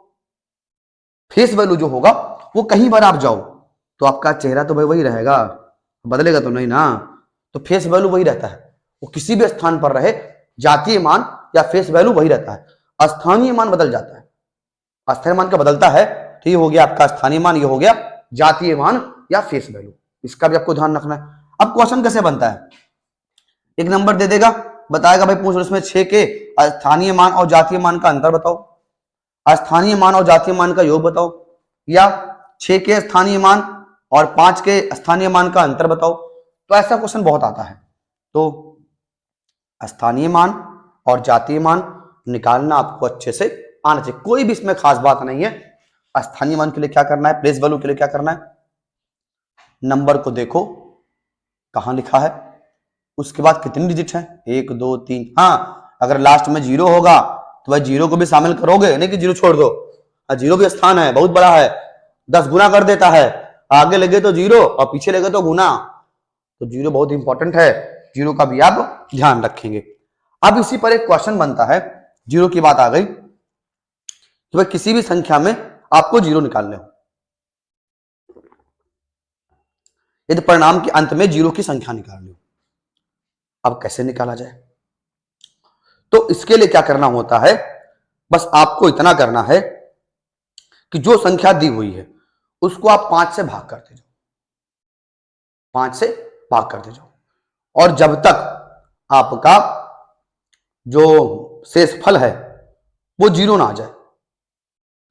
फेस वैल्यू जो होगा वो कहीं पर आप जाओ तो आपका चेहरा तो भाई वही रहेगा, बदलेगा तो नहीं ना। तो फेस वैल्यू वही रहता है, वो किसी भी स्थान पर रहे, जातीय मान या फेस वैल्यू वही रहता है। स्थानीय मान बदल जाता है, स्थानीय मान का बदलता है, तो ये हो गया आपका स्थानीय मान, ये हो गया जातीय मान या फेस वैल्यू, इसका भी आपको ध्यान रखना है। अब क्वेश्चन कैसे बनता है, एक नंबर दे देगा, बताएगा भाई पूछ उसमें 6 के स्थानीय मान और जातीय मान का अंतर बताओ, स्थानीय मान और जातीय मान का योग बताओ, या 6 के स्थानीय मान और 5 के स्थानीय मान का अंतर बताओ। तो ऐसा क्वेश्चन बहुत आता है। तो स्थानीय मान और जातीय मान निकालना आपको अच्छे से आना चाहिए, कोई भी इसमें खास बात नहीं है। स्थानीय मान के लिए क्या करना है, प्लेस वैल्यू के लिए क्या करना है, नंबर को देखो कहां लिखा है, उसके बाद कितनी डिजिट है 1 2 3। हाँ अगर लास्ट में 0 होगा तो भाई 0 को भी शामिल करोगे, नहीं कि 0 छोड़ दो, 0 भी स्थान है बहुत बड़ा है, 10 गुना कर देता है, आगे लगे तो जीरो और पीछे लगे तो गुना, तो जीरो बहुत इंपॉर्टेंट है, जीरो का भी आप ध्यान रखेंगे। अब इसी पर एक क्वेश्चन बनता है, जीरो की बात आ गई तो भाई किसी भी संख्या में आपको जीरो निकालने हो, यदि परिणाम के अंत में जीरो की संख्या निकालनी हो, अब कैसे निकाला जाए? तो इसके लिए क्या करना होता है, बस आपको इतना करना है कि जो संख्या दी हुई है उसको आप 5 से भाग करते जाओ, 5 से भाग करते जाओ, और जब तक आपका जो शेष फल है वो जीरो ना आ जाए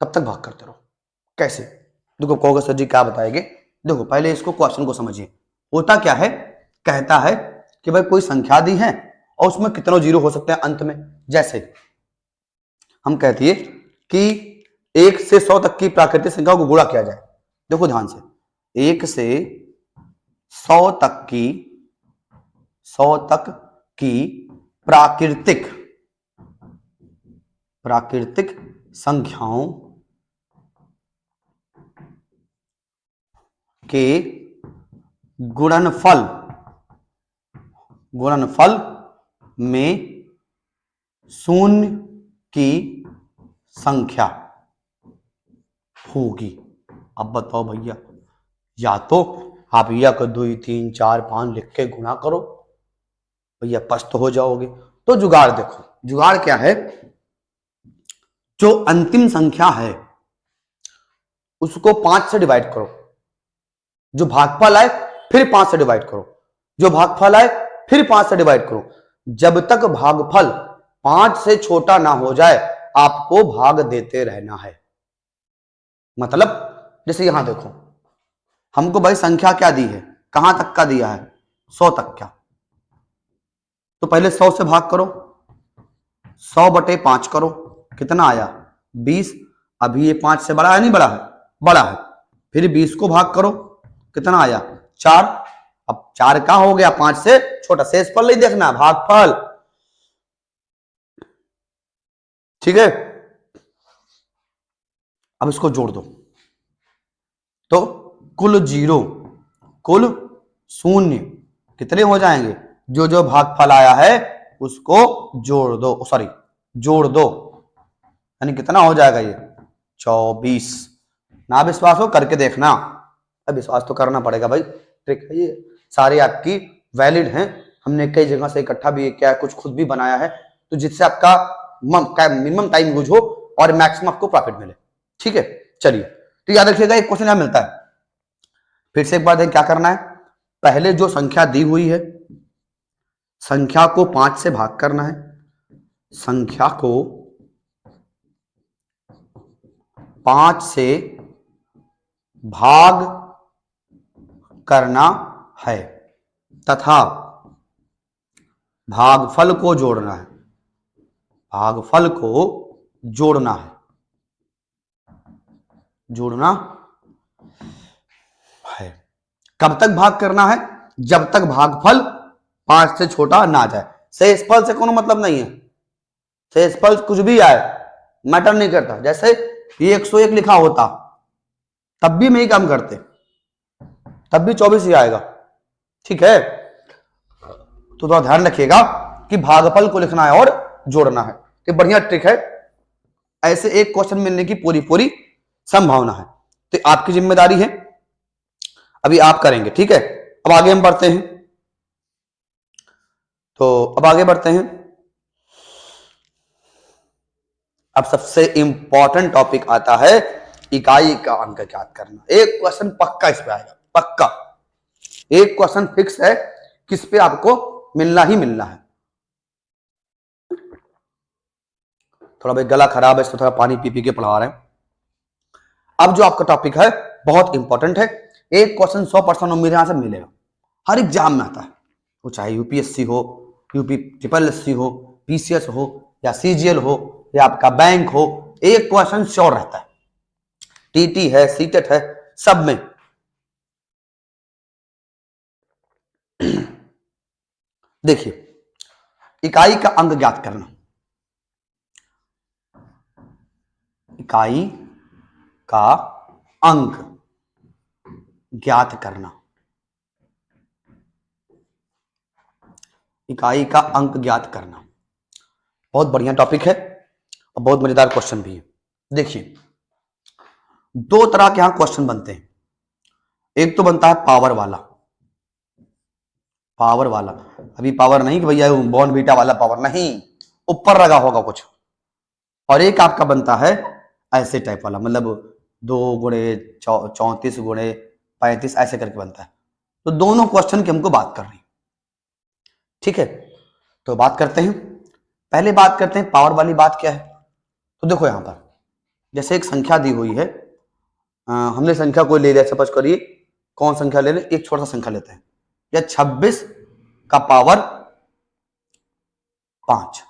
तब तक भाग करते रहो। कैसे? देखो कहोगे सर जी क्या बताएंगे, देखो पहले इसको क्वेश्चन को समझिए। होता क्या है, कहता है कि भाई कोई संख्या दी है और उसमें कितने जीरो हो सकते हैं अंत में। जैसे हम कहती है कि 1 से 100 तक की प्राकृतिक संख्याओं को गुणा किया जाए। देखो ध्यान से, 1 से 100 तक की प्राकृतिक संख्याओं के गुणनफल में शून्य की संख्या होगी। अब बताओ भैया, या तो आप या को 2 3 4 5 लिख के गुणा करो, भैया पस्त हो जाओगे। तो जुगाड़ देखो, जुगाड़ क्या है, जो अंतिम संख्या है उसको 5 से डिवाइड करो, जो भागफल आए फिर 5 से डिवाइड करो, जो भागफल आए फिर 5 से डिवाइड करो, जब तक भागफल 5 से छोटा ना हो जाए आपको भाग देते रहना है। मतलब जैसे यहां देखो, हमको भाई संख्या क्या दी है, कहां तक का दिया है, 100 तक का, तो पहले 100 से भाग करो, 100/5 करो, कितना आया 20। अभी ये 5 से बड़ा है नहीं बड़ा है, बड़ा है। फिर 20 को भाग करो, कितना आया 4। अब 4 का हो गया 5 से छोटा, शेषफल नहीं देखना, भागफल, ठीक है। अब इसको जोड़ दो तो कुल जीरो, कुल शून्य कितने हो जाएंगे, जो जो भागफल आया है उसको जोड़ दो, सॉरी जोड़ दो, यानी कितना हो जाएगा ये 24। ना विश्वास हो करके देखना, अब विश्वास तो करना पड़ेगा भाई, ट्रिक है ये, सारी आपकी वैलिड हैं, हमने कई जगह से इकट्ठा भी किया है, कुछ खुद भी बनाया है, तो जिससे आपका मिनिमम टाइम यूज हो और मैक्सिमम आपको प्रॉफिट मिले, ठीक है। चलिए तो याद रखिएगा एक क्वेश्चन यहां मिलता है, फिर से एक बार क्या करना है, पहले जो संख्या दी हुई है संख्या को 5 से भाग करना है, संख्या को 5 से भाग करना है तथा भागफल को जोड़ना है, भागफल को जोड़ना है, जोड़ना है। कब तक भाग करना है, जब तक भागफल 5 से छोटा ना जाए। शेषफल से कोनो मतलब नहीं है, शेषफल कुछ भी आए मैटर नहीं करता, जैसे ये 101 लिखा होता तब भी नहीं काम करते, तब भी 24 ही आएगा, ठीक है। तो थोड़ा ध्यान रखिएगा कि भागफल को लिखना है और जोड़ना है, ये बढ़िया ट्रिक है, ऐसे एक क्वेश्चन मिलने की पूरी पूरी संभावना है, तो आपकी जिम्मेदारी है, अभी आप करेंगे, ठीक है। अब आगे हम बढ़ते हैं, तो अब आगे बढ़ते हैं, अब सबसे इंपॉर्टेंट टॉपिक आता है इकाई का अंक ज्ञात करना। एक क्वेश्चन पक्का इस पे आएगा, पक्का एक क्वेश्चन फिक्स है, किस पे आपको मिलना ही मिलना है। थोड़ा भाई गला खराब है, इसको थोड़ा पानी पी पी के पढ़ा रहे हैं। अब जो आपका टॉपिक है बहुत इंपॉर्टेंट है, एक क्वेश्चन 100% उम्मीद यहां से मिलेगा, हर एग्जाम में आता है, वो चाहे यूपीएससी हो, यूपी ट्रिपल एससी हो, पीसीएस हो या सीजीएल हो या आपका बैंक हो, एक क्वेश्चन श्योर रहता है, टीटी है, सीटेट है, सब में। देखिए इकाई का अंक ज्ञात करना, इकाई का अंक ज्ञात करना, इकाई का अंक ज्ञात करना। बहुत बढ़िया टॉपिक है और बहुत मजेदार क्वेश्चन भी है। देखिए, दो तरह के यहां क्वेश्चन बनते हैं। एक तो बनता है पावर वाला, पावर वाला, अभी पावर नहीं कि भैया बॉर्न बीटा वाला पावर नहीं, ऊपर लगा होगा कुछ। और एक आपका बनता है ऐसे टाइप वाला, मतलब 2 गुणे 34 गुणे 35 ऐसे करके बनता है। तो दोनों क्वेश्चन की हमको बात करनी, ठीक है। तो बात करते हैं, पहले बात करते हैं पावर वाली बात क्या है। तो देखो यहां पर जैसे एक संख्या दी हुई है, हमने संख्या कोई ले लिया, सपोज करिए कौन संख्या ले लें, एक छोटा सा संख्या लेते हैं, या 26 का पावर 5।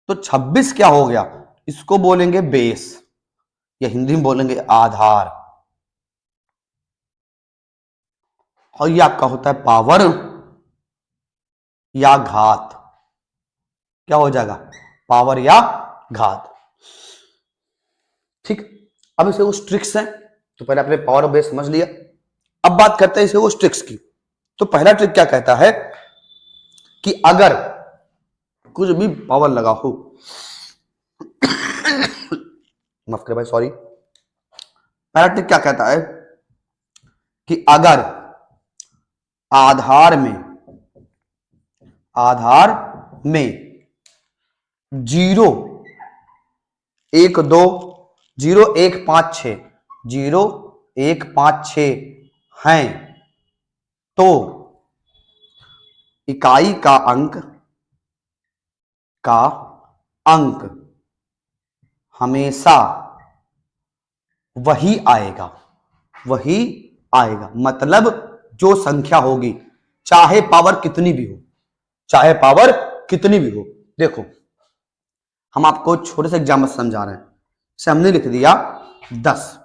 तो 26 क्या हो गया, इसको बोलेंगे बेस, या हिंदी में बोलेंगे आधार, और ये आपका होता है पावर या घात। क्या हो जाएगा, पावर या घात, ठीक। अब इसे उस ट्रिक्स है, तो पहले आपने पावर और बेस समझ लिया। अब बात करते हैं इसे उस ट्रिक्स की। तो पहला ट्रिक क्या कहता है कि अगर कुछ भी पावर लगा हो, माफ करें भाई, सॉरी। पहला ट्रिक क्या कहता है कि अगर आधार में 0 1 2 0 1 5 6 0 1 5 6 हैं, तो इकाई का अंक हमेशा वही आएगा, मतलब जो संख्या होगी, चाहे पावर कितनी भी हो, देखो हम आपको छोटे से एग्जाम्पल समझा रहे हैं। से हमने लिख दिया 10,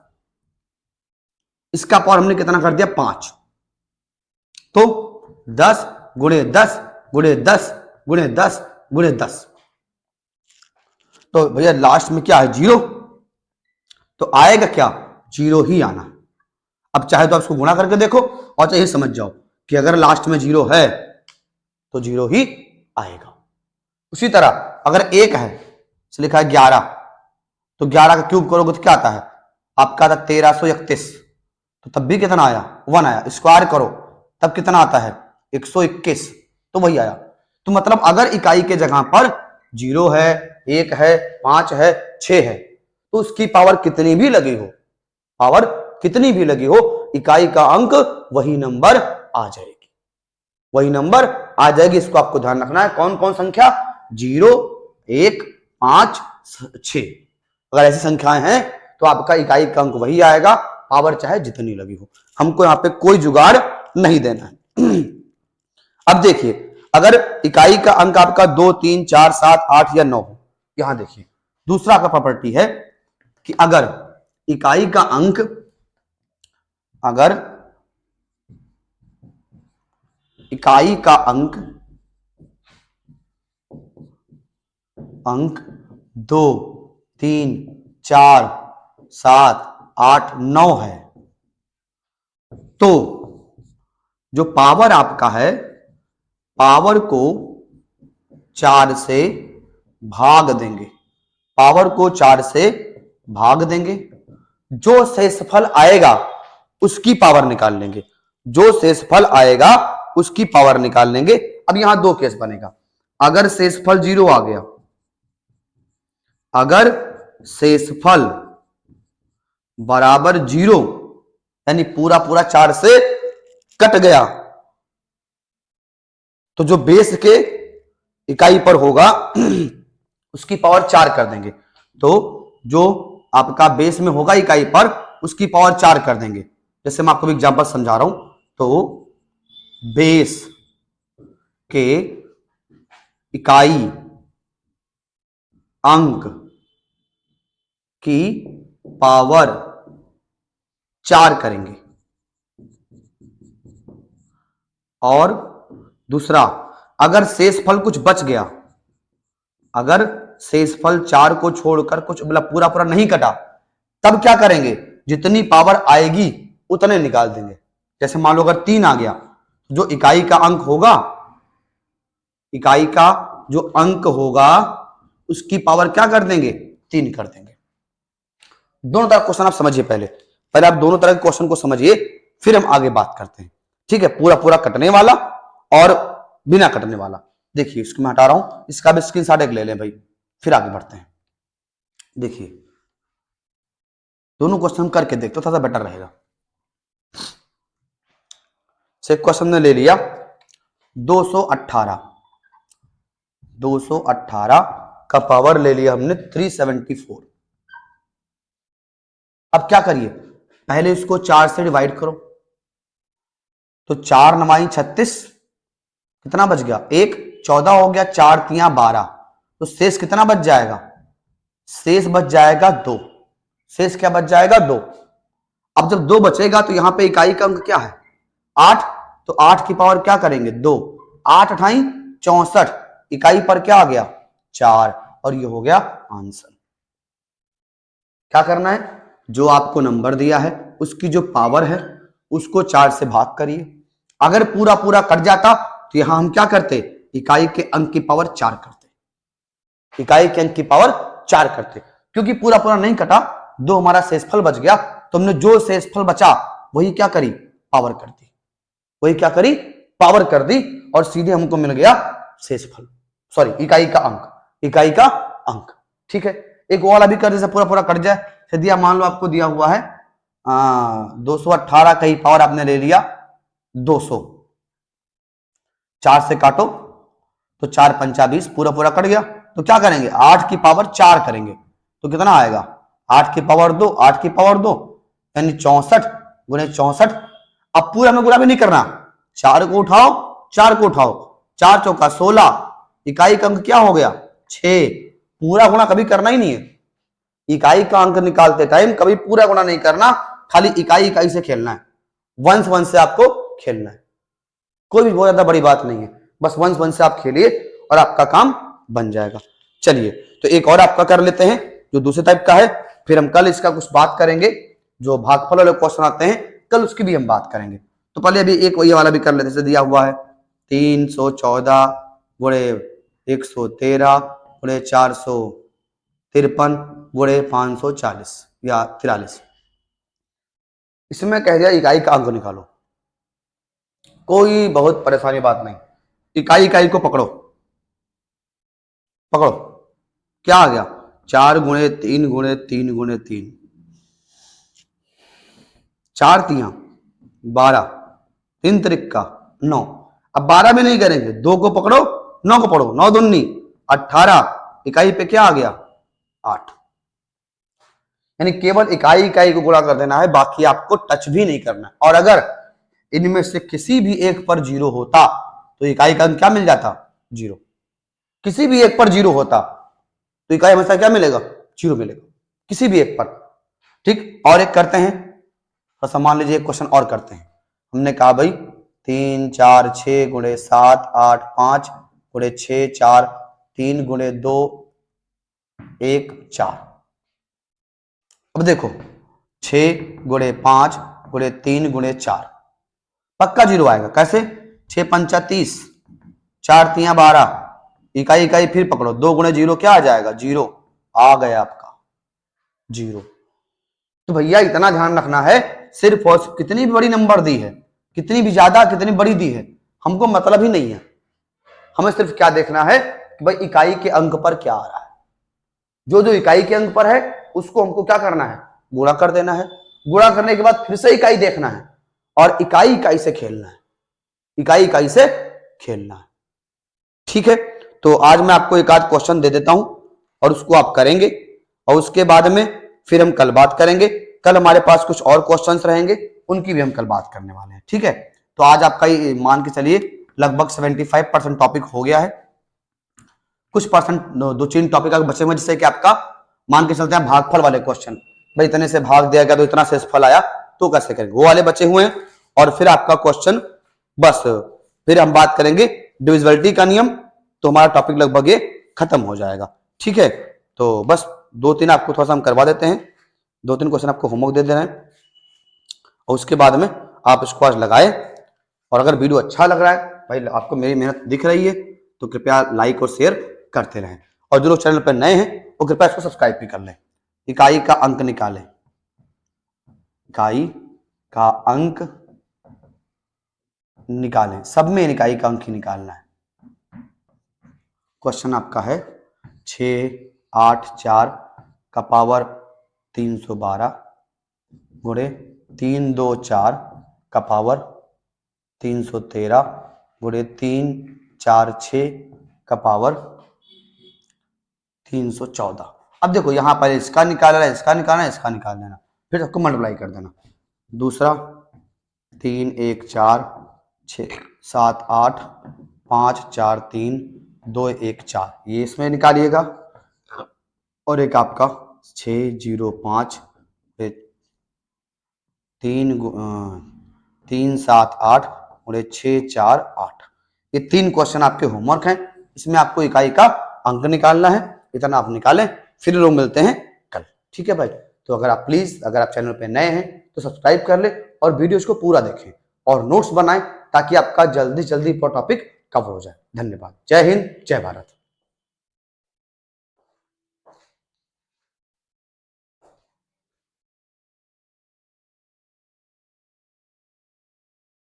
इसका पावर हमने कितना कर दिया 5, तो 10 गुणे 10 गुणे 10 गुणे 10 गुणे 10, तो भैया लास्ट में क्या है 0, तो आएगा क्या 0 ही आना। अब चाहे तो आप इसको गुणा करके देखो, और चाहे समझ जाओ कि अगर लास्ट में 0 है तो 0 ही आएगा। उसी तरह अगर 1 है, लिखा है 11, तो 11 का क्यूब करोगे तो क्या आता है, आपका था 1331, तो तब भी कितना आया 1 आया। स्क्वायर करो तब कितना आता है 121, तो वही आया। तो मतलब अगर इकाई के जगह पर 0 है, 1 है, 5 है, 6 है, तो उसकी पावर कितनी भी लगी हो, इकाई का अंक वही नंबर आ जाएगी, इसको आपको ध्यान रखना है। कौन कौन संख्या, 0 1 5 6, अगर ऐसी संख्याएं हैं तो आपका इकाई का अंक वही आएगा, पावर चाहे जितनी लगी हो। हमको यहां पे कोई जुगाड़ नहीं देना है। अब देखिए, अगर इकाई का अंक आपका 2 3 4 7 8 या 9 हो, यहां देखिए दूसरा का प्रॉपर्टी है कि अगर इकाई का अंक 2 3 4 7 8 9 है, तो जो पावर आपका है, पावर को 4 से भाग देंगे, जो शेषफल आएगा उसकी पावर निकाल लेंगे। अब यहां 2 केस बनेगा। अगर शेषफल 0 आ गया, अगर शेषफल बराबर 0, यानी पूरा 4 से कट गया, तो जो बेस के इकाई पर होगा उसकी पावर 4 कर देंगे। तो जो आपका बेस में होगा इकाई पर, उसकी पावर 4 कर देंगे। जैसे मैं आपको एग्जांपल समझा रहा हूं, तो बेस के इकाई अंक की पावर 4 करेंगे। और दूसरा, अगर शेषफल कुछ बच गया, अगर शेषफल 4 को छोड़कर कुछ मतलब पूरा नहीं कटा, तब क्या करेंगे, जितनी पावर आएगी उतने निकाल देंगे। जैसे मान लो अगर 3 आ गया, जो इकाई का अंक होगा, इकाई का जो अंक होगा उसकी पावर क्या कर देंगे, 3 कर देंगे। दोनों तरह क्वेश्चन आप समझिए, पहले आप दोनों तरह के क्वेश्चन को समझिए, फिर हम आगे बात करते हैं। ठीक है, पूरा पूरा कटने वाला और बिना कटने वाला। देखिए इसको मैं हटा रहा हूं, इसका भी स्क्रीनशॉट एक ले लें भाई, फिर आगे बढ़ते हैं। देखिए दोनों क्वेश्चन करके देखते थोड़ा सा बेटर रहेगा। क्वेश्चन ने ले लिया 218 का पावर ले लिया हमने 374। अब क्या करिए, पहले इसको 4 से डिवाइड करो, तो 4 9 36, कितना बच गया, 1 14 हो गया, 4 3 12, तो शेष कितना बच जाएगा, शेष बच जाएगा 2। शेष क्या बच जाएगा, 2। अब जब 2 बचेगा तो यहां पे इकाई का अंक क्या है, 8, तो 8 की पावर क्या करेंगे, 2, 8 8 64, इकाई पर क्या आ गया, 4, और ये हो गया आंसर। क्या करना है, जो आपको नंबर दिया है उसकी जो पावर है उसको 4 से भाग करिए। अगर पूरा पूरा कट जाता तो यहां हम क्या करते, इकाई के अंक की पावर 4 करते, इकाई के अंक की पावर 4 करते। क्योंकि पूरा पूरा नहीं कटा, 2 हमारा शेषफल बच गया, तो हमने जो शेषफल बचा वही क्या करी, पावर कर दी, वही क्या करी, पावर कर दी, और सीधे हमको मिल गया शेषफल, सॉरी इकाई का अंक, इकाई का अंक। ठीक है, एक वाला भी कर, जैसे पूरा पूरा कट जाए। दिया मान लो आपको दिया हुआ है 218 का ही पावर आपने ले लिया 200, 4 से काटो तो 4 पंचा 20, पूरा पूरा कट गया, तो क्या करेंगे, 8 की पावर 4 करेंगे, तो कितना आएगा, 8 की पावर 2, 8 की पावर 2 यानी 64 गुणे 64। अब पूरा में गुणा भी नहीं करना, 4 को उठाओ, 4 को उठाओ, 4 चौका 16, इकाई का अंक क्या हो गया, 6। पूरा गुणा कभी करना ही नहीं है, इकाई का अंक निकालते टाइम कभी पूरा गुणा नहीं करना, खाली इकाई इकाई से खेलना है, वंश वंश से आपको खेलना है, कोई भी बहुत ज्यादा बड़ी बात नहीं है, बस वंश वंश से आप खेलिए और आपका काम बन जाएगा। चलिए तो एक और आपका कर लेते हैं जो दूसरे टाइप का है, फिर हम कल इसका कुछ बात करेंगे, जो भागफल वाले क्वेश्चन आते हैं कल उसकी भी हम बात करेंगे। तो पहले अभी एक वही वाला भी कर लेते, जैसे दिया हुआ है 314 गुणे 113 गुणे 453 गुणे 540 या 43। इसमें कह दिया इकाई का अंक निकालो, कोई बहुत परेशानी बात नहीं, इकाई इकाई को पकड़ो, पकड़ो, क्या आ गया, 4 गुणे 3 गुणे 3 गुणे 3, 4 3 12, 3 त्रिका 9। अब 12 में नहीं करेंगे, 2 को पकड़ो, 9 को पकड़ो, 9 दूनी 18, इकाई पे क्या आ गया 8, यानी केवल इकाई इकाई को गुणा कर देना है, बाकी आपको टच भी नहीं करना। और अगर इनमें से किसी भी एक पर 0 होता तो इकाई का अंक क्या मिल जाता, 0। किसी भी एक पर 0 होता तो इकाई हमेशा क्या मिलेगा, 0 मिलेगा, किसी भी एक पर। ठीक, और एक करते हैं, तो मान लीजिए एक क्वेश्चन और करते हैं। हमने कहा भाई 3 4 6 गुणे 7 8 5 गुणे 6 4 3 गुणे 2 1 4। अब देखो 6 गुणे 5 गुणे 3 गुणे 4 पक्का 0 आएगा। कैसे, 6 पंचा 30, 4 3 12, इकाई इकाई फिर पकड़ो, 2 गुणे 0 क्या आ जाएगा, 0 आ गया आपका 0। तो भैया इतना ध्यान रखना है, सिर्फ और सिर्फ कितनी भी बड़ी नंबर दी है, कितनी भी ज्यादा कितनी बड़ी दी है, हमको मतलब ही नहीं है, हमें सिर्फ क्या देखना है कि भाई इकाई के अंक पर क्या आ रहा है, जो जो इकाई के अंक पर है उसको हमको क्या करना है, गुणा कर देना है। गुणा करने के बाद फिर से इकाई देखना है और इकाई इकाई से खेलना है, इकाई इकाई से खेलना है। ठीक है, तो आज मैं आपको एक आध क्वेश्चन दे देता हूं और उसको आप करेंगे, और उसके बाद में फिर हम कल बात करेंगे। कल हमारे पास कुछ और क्वेश्चंस रहेंगे, उनकी भी हम कल बात करने वाले हैं। ठीक है, तो आज आपका मान के चलिए लगभग 75% टॉपिक हो गया है, कुछ परसेंट 2-3 टॉपिक बचे हुए, जिससे कि आपका मान के चलते हैं भागफल वाले क्वेश्चन, भाई इतने से भाग दिया गया तो इतना शेषफल आया तो कैसे करेंगे, वो वाले बचे हुए हैं। और फिर आपका क्वेश्चन बस, फिर हम बात करेंगे डिविजिबिलिटी का नियम, तो हमारा टॉपिक लगभग ये खत्म हो जाएगा। ठीक है, तो बस 2-3 आपको थोड़ा सा हम करवा देते हैं, 2-3 क्वेश्चन आपको होमवर्क दे देना है, और उसके बाद में आप इसको आज लगाए। और अगर वीडियो अच्छा लग रहा है, भाई आपको मेरी मेहनत दिख रही है, तो कृपया लाइक और शेयर करते रहें। और जो लोग चैनल पर नए हैं वो कृपया इसको सब्सक्राइब भी कर लें। इकाई का अंक निकालें, इकाई का अंक निकालें, सब में इकाई का अंक ही निकालना है। क्वेश्चन आपका है 6, 8, 4 का पावर 312 गुणे 3, 2, 4 का पावर 313 गुणे 3, 4, 6 का पावर 314। अब देखो यहाँ पर इसका निकालना है, इसका निकालना है, इसका निकाल देना, फिर सबको मल्टीप्लाई कर देना। दूसरा 3, 1, 4, 6, 7, 8, 5, 4, 3, 2, 1, 4, ये इसमें निकालिएगा। और एक आपका 6, 0, 5, 3, 7, 8 और 6, 4, 8। ये 3 क्वेश्चन आपके होमवर्क हैं। इसमें आपको इकाई का अंक निकालना है, इतना आप निकालें। फिर लोग मिलते हैं कल, ठीक है भाई। तो अगर आप प्लीज, अगर आप चैनल पे नए हैं तो सब्सक्राइब कर ले और वीडियोस को पूरा देखें और नोट्स बनाएं, ताकि आपका जल्दी जल्दी टॉपिक कवर हो जाए। धन्यवाद। जय हिंद, जय भारत।